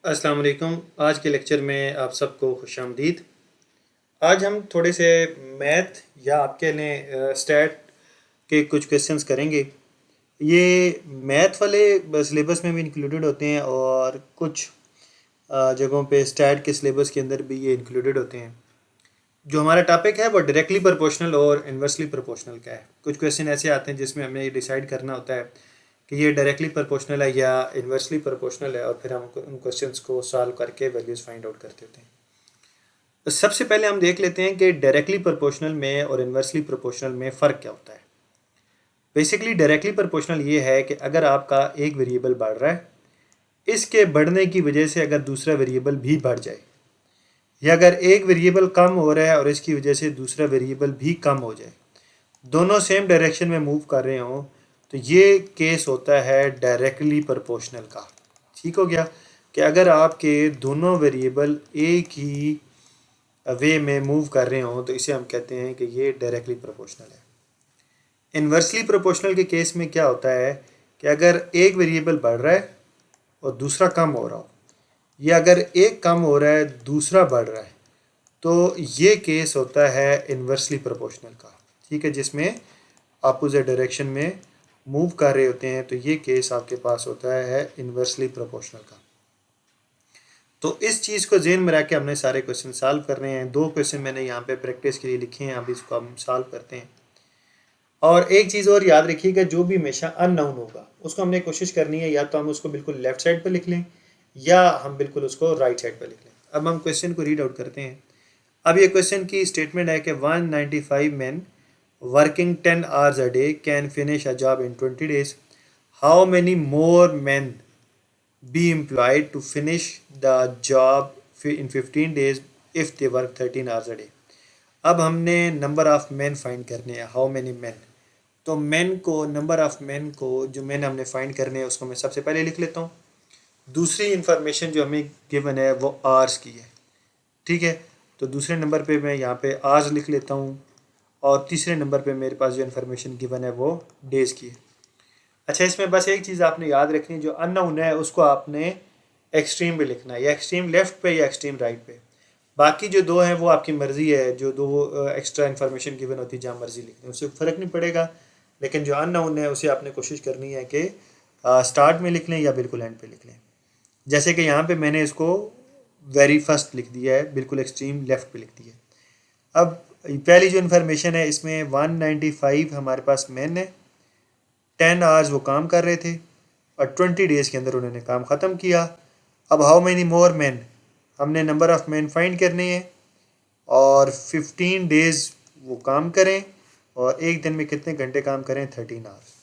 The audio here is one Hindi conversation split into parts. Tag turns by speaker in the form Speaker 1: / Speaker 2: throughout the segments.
Speaker 1: अस्सलाम वालेकुम। आज के लेक्चर में आप सबको खुशामदीद। आज हम थोड़े से मैथ या आपके लिए स्टैट के कुछ क्वेश्चंस करेंगे। ये मैथ वाले सिलेबस में भी इंक्लूडेड होते हैं और कुछ जगहों पे स्टैट के सिलेबस के अंदर भी ये इंक्लूडेड होते हैं। जो हमारा टॉपिक है वो डायरेक्टली प्रोपोर्शनल और इन्वर्सली प्रोपोर्शनल का है। कुछ क्वेश्चन ऐसे आते हैं जिसमें हमें ये डिसाइड करना होता है कि ये डायरेक्टली प्रोपोर्शनल है या इन्वर्सली प्रोपोर्शनल है, और फिर हम उन क्वेश्चंस को सॉल्व करके वैल्यूज़ फाइंड आउट करते होते हैं। तो सबसे पहले हम देख लेते हैं कि डायरेक्टली प्रोपोर्शनल में और इन्वर्सली प्रोपोर्शनल में फ़र्क क्या होता है। बेसिकली डायरेक्टली प्रोपोर्शनल ये है कि अगर आपका एक वेरिएबल बढ़ रहा है, इसके बढ़ने की वजह से अगर दूसरा वेरिएबल भी बढ़ जाए, या अगर एक वेरिएबल कम हो रहा है और इसकी वजह से दूसरा वेरिएबल भी कम हो जाए, दोनों सेम डायरेक्शन में मूव कर रहे हों, तो ये केस होता है डायरेक्टली प्रोपोर्शनल का। ठीक हो गया कि अगर आपके दोनों वेरिएबल एक ही वे में मूव कर रहे हों तो इसे हम कहते हैं कि ये डायरेक्टली प्रोपोर्शनल है। इन्वर्सली प्रोपोर्शनल के केस में क्या होता है कि अगर एक वेरिएबल बढ़ रहा है और दूसरा कम हो रहा हो, या अगर एक कम हो रहा है दूसरा बढ़ रहा है, तो ये केस होता है इन्वर्सली प्रोपोर्शनल का। ठीक है, जिसमें अपोजिट डायरेक्शन में मूव कर रहे होते हैं, तो ये केस आपके पास होता है इन्वर्सली प्रोपोर्शनल का। तो इस चीज़ को जेन में रख के हमने सारे क्वेश्चन सॉल्व कर रहे हैं। 2 क्वेश्चन मैंने यहाँ पे प्रैक्टिस के लिए लिखे हैं, अब इसको हम सॉल्व करते हैं। और एक चीज़ और याद रखिएगा, जो भी हमेशा अननोन होगा उसको हमने कोशिश करनी है या तो हम उसको बिल्कुल लेफ्ट साइड पर लिख लें या हम बिल्कुल उसको राइट साइड पर लिख लें। अब हम क्वेश्चन को रीड आउट करते हैं। अब ये क्वेश्चन की स्टेटमेंट है कि 195 men working 10 hours a day can finish a job in 20 days. How many more men be employed to finish the job in 15 days if they work 13 hours a day? अब हमने नंबर ऑफ मैन फाइंड करने हैं, हाउ मैनी मैन। तो मैन को, नंबर ऑफ मैन को, जो मैन हमने फाइंड करने हैं उसको मैं सबसे पहले लिख लेता हूँ। दूसरी इंफॉर्मेशन जो हमें गिवन है वो आवर्स की है। ठीक है, तो दूसरे नंबर पे मैं यहाँ पे आवर्स लिख लेता हूँ, और तीसरे नंबर पे मेरे पास जो इन्फॉर्मेशन गिवन है वो डेज़ की है। अच्छा, इसमें बस एक चीज़ आपने याद रखनी है, जो अननोन है उसको आपने एक्सट्रीम पे लिखना है, या एक्सट्रीम लेफ्ट पे या एक्सट्रीम राइट पे। बाकी जो दो हैं वो आपकी मर्ज़ी है, जो दो एक्स्ट्रा इन्फॉर्मेशन गिवन होती है जहाँ मर्ज़ी लिख दें, उससे फ़र्क नहीं पड़ेगा। लेकिन जो अननोन है उसे आपने कोशिश करनी है कि स्टार्ट में लिख लें या बिल्कुल एंड पे लिख लें। जैसे कि यहाँ पे मैंने इसको वेरी फर्स्ट लिख दिया है, बिल्कुल एक्सट्रीम लेफ्ट पे लिख दिया है। अब पहली जो इन्फॉर्मेशन है इसमें 195 हमारे पास मैन है, 10 आवर्स वो काम कर रहे थे और 20 डेज़ के अंदर उन्होंने काम ख़त्म किया। अब हाउ मैनी मोर मैन, हमने नंबर ऑफ़ मैन फाइंड करने हैं और 15 डेज़ वो काम करें और एक दिन में कितने घंटे काम करें, 13 आवर्स।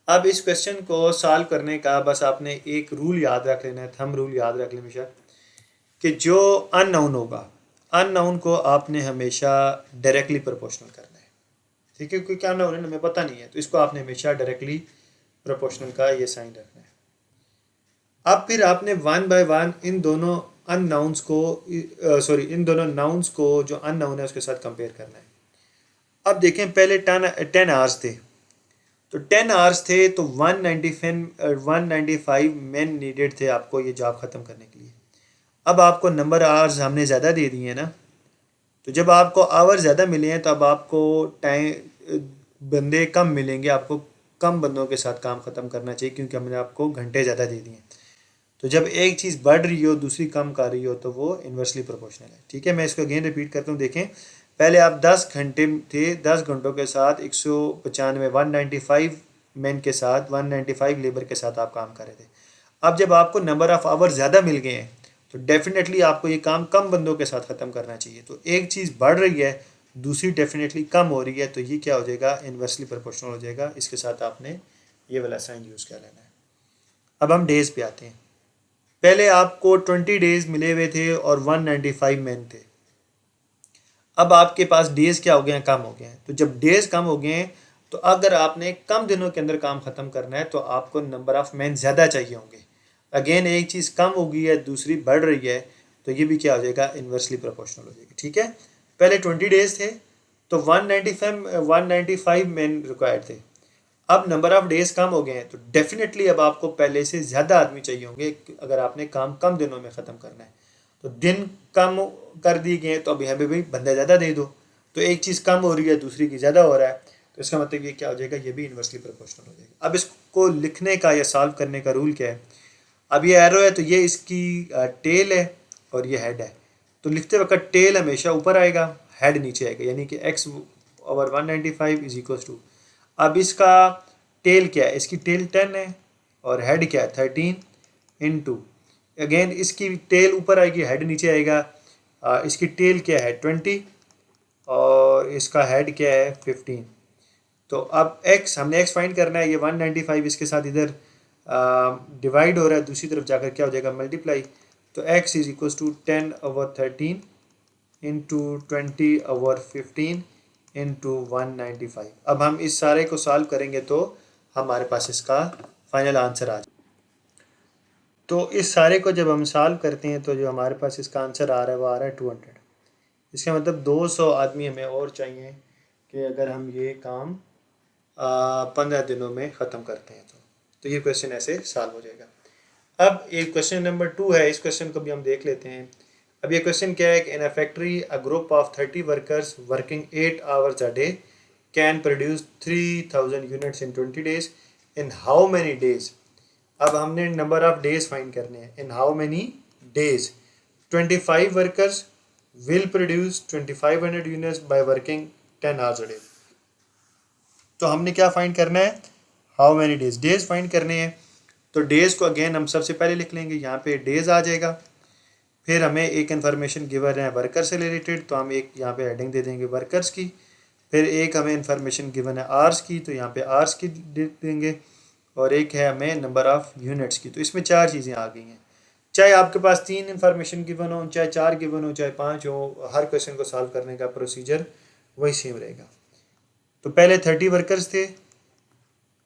Speaker 1: अब इस क्वेश्चन को सॉल्व करने का बस आपने एक रूल याद रख लेना है, थंब रूल याद रख लें हमेशा, कि जो अननोन होगा, अननोन को आपने हमेशा डायरेक्टली प्रोपोर्शनल करना है। ठीक है, क्योंकि अननोन है, हमें पता नहीं है, तो इसको आपने हमेशा डायरेक्टली प्रोपोर्शनल का ये साइन रखना है। अब फिर आपने वन बाय वन इन दोनों अननाउंस को, इन दोनों नाउंस को जो अननाउन है उसके साथ कंपेयर करना है। अब देखें, पहले 10 आवर्स थे, तो 10 आवर्स थे तो 195 मैन नीडेड थे आपको ये जॉब ख़त्म करने के लिए। अब आपको नंबर आवर्स हमने ज़्यादा दे दिए हैं ना, तो जब आपको आवर्स ज़्यादा मिले हैं तो अब आपको टाइम बंदे कम मिलेंगे, आपको कम बंदों के साथ काम ख़त्म करना चाहिए क्योंकि हमने आपको घंटे ज़्यादा दे दिए हैं। तो जब एक चीज़ बढ़ रही हो दूसरी कम कर रही हो तो वो इन्वर्सली प्रोपोर्शनल है। ठीक है, मैं इसको अगेन रिपीट करता हूँ। देखें, पहले आप 10 घंटे थे, 10 घंटों के साथ 195 195 मैन के साथ 195 लेबर के साथ आप काम कर रहे थे। अब जब आपको नंबर ऑफ़ आवर ज़्यादा मिल गए हैं तो डेफिनेटली आपको ये काम कम बंदों के साथ ख़त्म करना चाहिए। तो एक चीज़ बढ़ रही है दूसरी डेफिनेटली कम हो रही है, तो ये क्या हो जाएगा, इन्वर्सली प्रोपोर्शनल हो जाएगा। इसके साथ आपने ये वाला साइन यूज़ कर लेना है। अब हम डेज़ पे आते हैं। पहले आपको 20 डेज़ मिले हुए थे और 195 मैन थे। अब आपके पास डेज़ क्या हो गए हैं, कम हो गए हैं। तो जब डेज़ कम हो गए हैं तो अगर आपने कम दिनों के अंदर काम ख़त्म करना है तो आपको नंबर ऑफ़ मैन ज़्यादा चाहिए होंगे। अगेन एक चीज़ कम हो गई है दूसरी बढ़ रही है, तो ये भी क्या हो जाएगा, इन्वर्सली प्रोपोर्शनल हो जाएगी। ठीक है, पहले 20 डेज़ थे तो 195 मैन रिक्वायर्ड थे। अब नंबर ऑफ डेज कम हो गए हैं तो डेफिनेटली अब आपको पहले से ज़्यादा आदमी चाहिए होंगे अगर आपने काम कम दिनों में ख़त्म करना है। तो दिन कम कर दिए गए तो अब यहाँ पे भी बंदा ज़्यादा दे दो, तो एक चीज़ कम हो रही है दूसरी की ज़्यादा हो रहा है, तो इसका मतलब ये क्या हो जाएगा, ये भी इन्वर्सली प्रोपोर्शनल हो जाएगा। अब इसको लिखने का या सॉल्व करने का रूल क्या है, अब ये एरो है तो ये इसकी टेल है और ये हेड है, तो लिखते वक्त टेल हमेशा ऊपर आएगा, हेड नीचे आएगा, यानी कि x over 195 is equal to, अब इसका टेल क्या है, इसकी टेल 10 है और हेड क्या है 13 इंटू, अगेन इसकी टेल ऊपर आएगी हेड नीचे आएगा, इसकी टेल क्या है 20 और इसका हेड क्या है 15। तो अब x हमने x फाइंड करना है, ये 195 इसके साथ इधर डिवाइड हो रहा है, दूसरी तरफ जाकर क्या हो जाएगा मल्टीप्लाई, तो x is equal to 10 over 13 into 20 over 15 into 195। अब हम इस सारे को सॉल्व करेंगे तो हमारे पास इसका फाइनल आंसर आ जाए। तो इस सारे को जब हम सॉल्व करते हैं तो जो हमारे पास इसका आंसर आ रहा है वो आ रहा है 200। इसका मतलब 200 आदमी हमें और चाहिए कि अगर हम ये काम 15 दिनों में ख़त्म करते हैं तो ये क्वेश्चन ऐसे सॉल्व हो जाएगा। अब एक क्वेश्चन नंबर 2 है, इस क्वेश्चन को भी हम देख लेते हैं। अब ये क्वेश्चन क्या है कि in a factory a group of 30 workers working 8 hours a day can produce 3000 units in 20 days, in how many days. अब हमने नंबर ऑफ डेज फाइंड करने हैं, in how many days 25 workers will produce 2500 units by working 10 hours a day. तो हमने क्या फाइंड करना है, how many days, days find करने हैं। तो डेज को अगेन हम सबसे पहले लिख लेंगे, यहाँ पे डेज आ जाएगा, फिर हमें एक इन्फॉर्मेशन गिवन है वर्कर से रिलेटेड, तो हम एक यहाँ पे हेडिंग दे देंगे वर्कर्स की, फिर एक हमें इन्फॉर्मेशन गिवन है आवर्स की, तो यहाँ पे आवर्स की दे देंगे, और एक है हमें नंबर ऑफ यूनिट्स की। तो इसमें 4 चीज़ें आ गई हैं, चाहे आपके पास 3 इन्फॉर्मेशन गिवन हो, चाहे 4 गिवन हो, चाहे 5 हो, हर क्वेश्चन को सॉल्व करने का प्रोसीजर वही सेम रहेगा। तो पहले 30 वर्कर्स थे,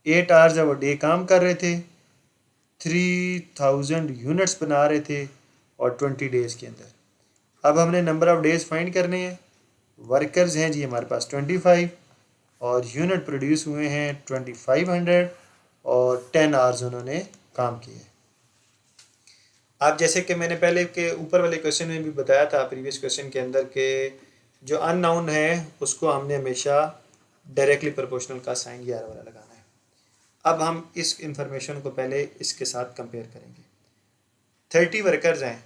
Speaker 1: 8 आवर्स वो डे काम कर रहे थे, 3000 यूनिट्स बना रहे थे और 20 डेज़ के अंदर। अब हमने नंबर ऑफ़ डेज़ फाइंड करने हैं, वर्कर्स हैं जी हमारे पास 25 और यूनिट प्रोड्यूस हुए हैं 2500 और 10 आवर्स उन्होंने काम किए। अब जैसे कि मैंने पहले के ऊपर वाले क्वेश्चन में भी बताया था, प्रीवियस क्वेश्चन के अंदर, के जो अननाउन है उसको हमने हमेशा डायरेक्टली प्रोपोर्शनल का साइन ये वाला लगाना है। अब हम इस इंफॉर्मेशन को पहले इसके साथ कंपेयर करेंगे। 30 वर्कर्स हैं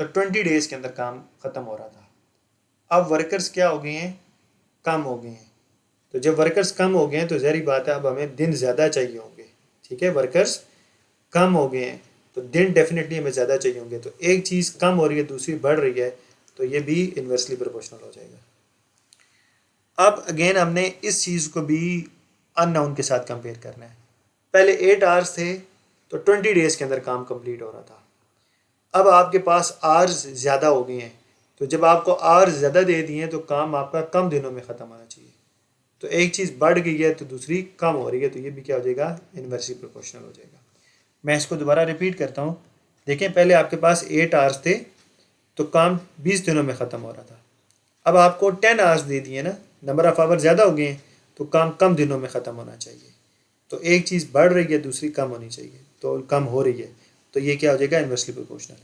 Speaker 1: तो 20 डेज़ के अंदर काम ख़त्म हो रहा था, अब वर्कर्स क्या हो गए हैं, कम हो गए हैं। तो जब वर्कर्स कम हो गए हैं तो ज़ाहिर बात है अब हमें दिन ज़्यादा चाहिए होंगे, ठीक है, वर्कर्स कम हो गए हैं तो दिन डेफिनेटली हमें ज़्यादा चाहिए होंगे। तो एक चीज़ कम हो रही है दूसरी बढ़ रही है, तो ये भी इन्वर्सली प्रोपोर्शनल हो जाएगा। अब अगेन हमने इस चीज़ को भी अननाउन के साथ कंपेयर करना है। पहले 8 आवर्स थे तो 20 डेज़ के अंदर काम कंप्लीट हो रहा था, अब आपके पास आवर्स ज़्यादा हो गए हैं, तो जब आपको आवर्स ज़्यादा दे दिए हैं तो काम आपका कम दिनों में ख़त्म होना चाहिए। तो एक चीज़ बढ़ गई है तो दूसरी कम हो रही है, तो ये भी क्या हो जाएगा, इन्वर्सली प्रोपोर्शनल हो जाएगा। मैं इसको दोबारा रिपीट करता हूँ। देखें, पहले आपके पास 8 आवर्स थे तो काम 20 दिनों में ख़त्म हो रहा था, अब आपको 10 आवर्स दे दिए ना, नंबर ऑफ़ आवर ज़्यादा हो गए हैं तो काम कम दिनों में ख़त्म होना चाहिए। तो एक चीज़ बढ़ रही है दूसरी कम होनी चाहिए, तो कम हो रही है, तो ये क्या हो जाएगा, इन्वर्सली प्रोपोर्शनल।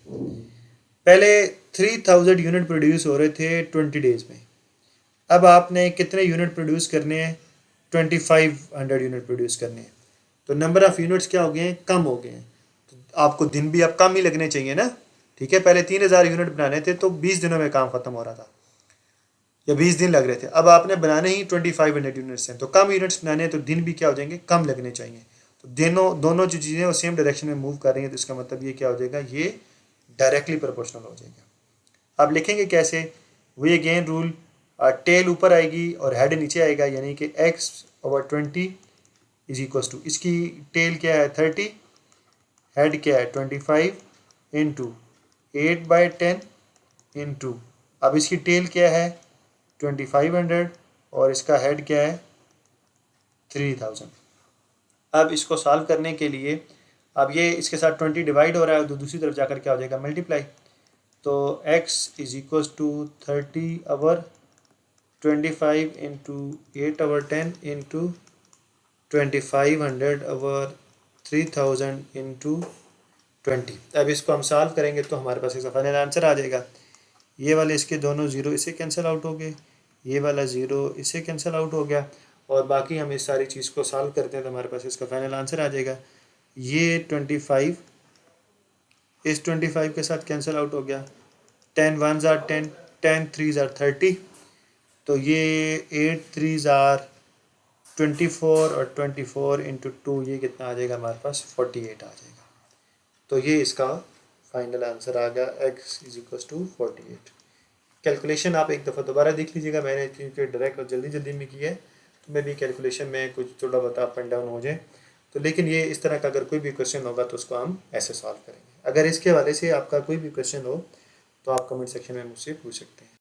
Speaker 1: पहले 3000 यूनिट प्रोड्यूस हो रहे थे 20 डेज़ में, अब आपने कितने यूनिट प्रोड्यूस करने हैं, 2500 यूनिट प्रोड्यूस करने हैं, तो नंबर ऑफ़ यूनिट्स क्या हो गए हैं, कम हो गए हैं, तो आपको दिन भी अब कम ही लगने चाहिए ना, ठीक है। पहले 3000 यूनिट बनाने थे तो 20 दिनों में काम ख़त्म हो रहा था या 20 दिन लग रहे थे, अब आपने बनाने ही 2500 यूनिट्स हैं, तो कम यूनिट्स बनाने हैं तो दिन भी क्या हो जाएंगे, कम लगने चाहिए। तो दोनों जो चीज़ें वो सेम डायरेक्शन में मूव कर रही हैं, तो इसका मतलब ये क्या हो जाएगा, ये डायरेक्टली प्रोपोर्शनल हो जाएगा। अब लिखेंगे कैसे, वही अगेन रूल, टेल ऊपर आएगी और हेड नीचे आएगा, यानी कि x over 20 is equal to, इसकी टेल क्या है 30, हेड क्या है 25 इंटू 8/10 इंटू, अब इसकी टेल क्या है 2500 और इसका हेड क्या है 3000। अब इसको सॉल्व करने के लिए, अब ये इसके साथ 20 डिवाइड हो रहा है तो दूसरी तरफ जाकर क्या हो जाएगा, मल्टीप्लाई। तो x is equal to 30 over 25 into 8/10 into 2500 over 3000 into 20। अब इसको हम सॉल्व करेंगे तो हमारे पास इसका फाइनल आंसर आ जाएगा। ये वाले इसके दोनों ज़ीरो इससे कैंसिल आउट हो गए, ये वाला ज़ीरो इससे कैंसिल आउट हो गया, और बाकी हम इस सारी चीज़ को सॉल्व करते हैं तो हमारे पास इसका फाइनल आंसर आ जाएगा। ये 25 इस 25 के साथ कैंसिल आउट हो गया, 10 1s are 10, 10 3s are 30, तो ये 8 3s are 24 और 24 इंटू 2 ये कितना आ जाएगा हमारे पास 48 आ जाएगा। तो ये इसका फाइनल आंसर आ गया x is equal to 48। Calculation आप एक दफ़ा दोबारा देख लीजिएगा, मैंने क्योंकि डायरेक्ट और जल्दी जल्दी में किया है तो मैं भी कैलकुलेशन में कुछ थोड़ा बहुत अप एंड डाउन हो जाए तो, लेकिन ये इस तरह का अगर कोई भी क्वेश्चन होगा तो उसको हम ऐसे सॉल्व करेंगे। अगर इसके हवाले से आपका कोई भी क्वेश्चन हो तो आप कमेंट सेक्शन में मुझसे पूछ सकते हैं।